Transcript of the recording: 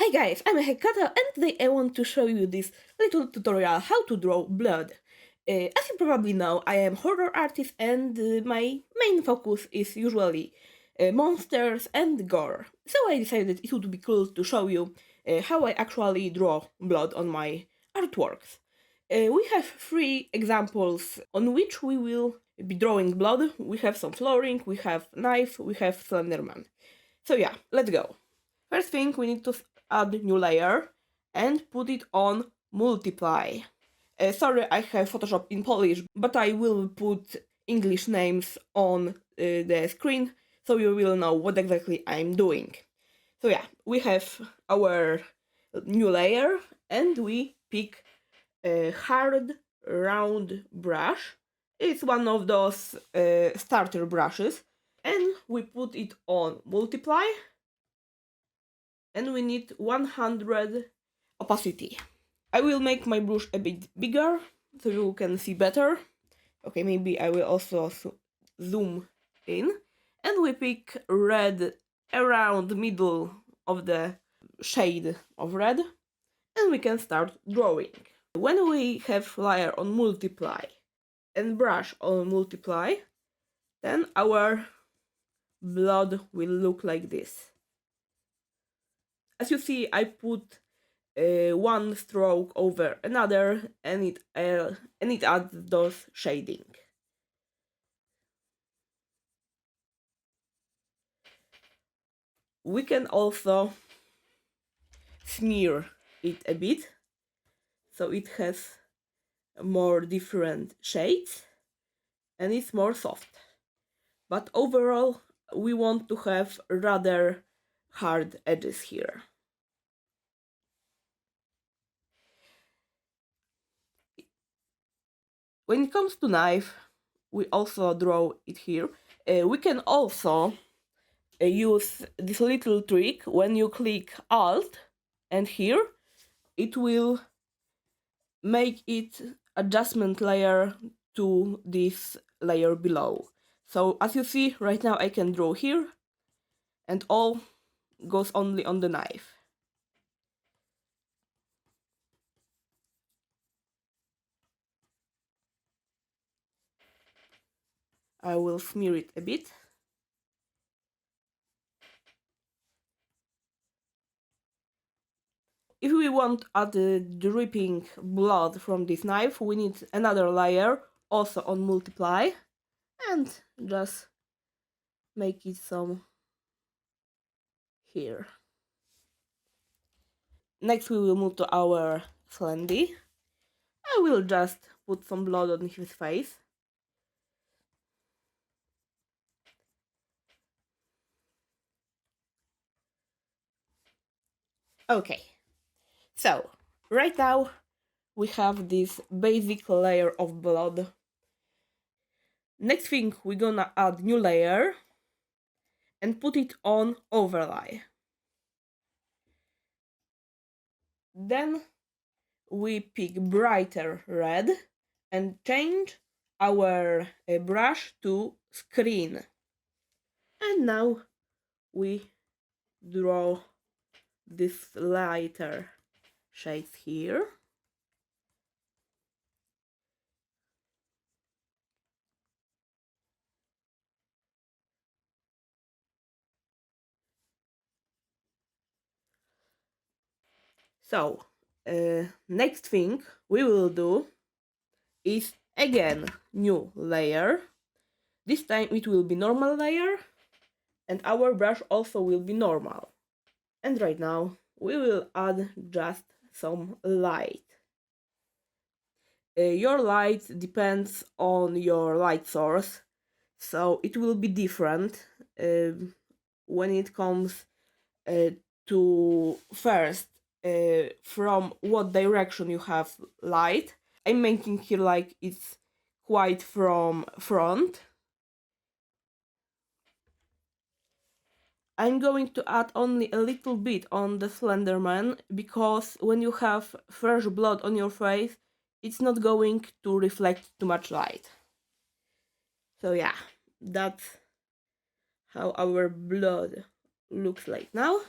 Hey guys, I'm hekkoto and today I want to show you this little tutorial how to draw blood. As you probably know, I am horror artist and my main focus is usually monsters and gore. So I decided it would be cool to show you how I actually draw blood on my artworks. We have 3 examples on which we will be drawing blood. We have some flooring, we have knife, we have Slenderman. So yeah, let's go. First thing, we need to add new layer and put it on multiply. Sorry, I have Photoshop in Polish, but I will put English names on the screen so you will know what exactly I'm doing. So yeah, we have our new layer and we pick a hard round brush. It's one of those starter brushes and we put it on multiply and we need 100 opacity. I will make my brush a bit bigger so you can see better. Okay, maybe I will also zoom in. And we pick red around the middle of the shade of red and we can start drawing. When we have layer on multiply and brush on multiply, then our blood will look like this. As you see, I put one stroke over another and it adds those shading. We can also smear it a bit so it has more different shades and it's more soft. But overall we want to have rather hard edges here. When it comes to knife, we also draw it here. We can also use this little trick. When you click Alt and here, it will make it adjustment layer to this layer below. So as you see right now, I can draw here and all goes only on the knife. I will smear it a bit. If we want add dripping blood from this knife, we need another layer, also on multiply, and just make it some here. Next we will move to our Slendy. I will just put some blood on his face. Okay, so right now we have this basic layer of blood. Next thing, we're gonna add new layer and put it on overlay. Then we pick brighter red and change our brush to screen. And now we draw this lighter shades here. So, next thing we will do is again new layer. This time it will be normal layer and our brush also will be normal. And right now we will add just some light. Your light depends on your light source, so it will be different when it comes to first from what direction you have light. I'm making here like it's quite from front. I'm going to add only a little bit on the Slenderman because when you have fresh blood on your face, it's not going to reflect too much light. So yeah, that's how our blood looks like now.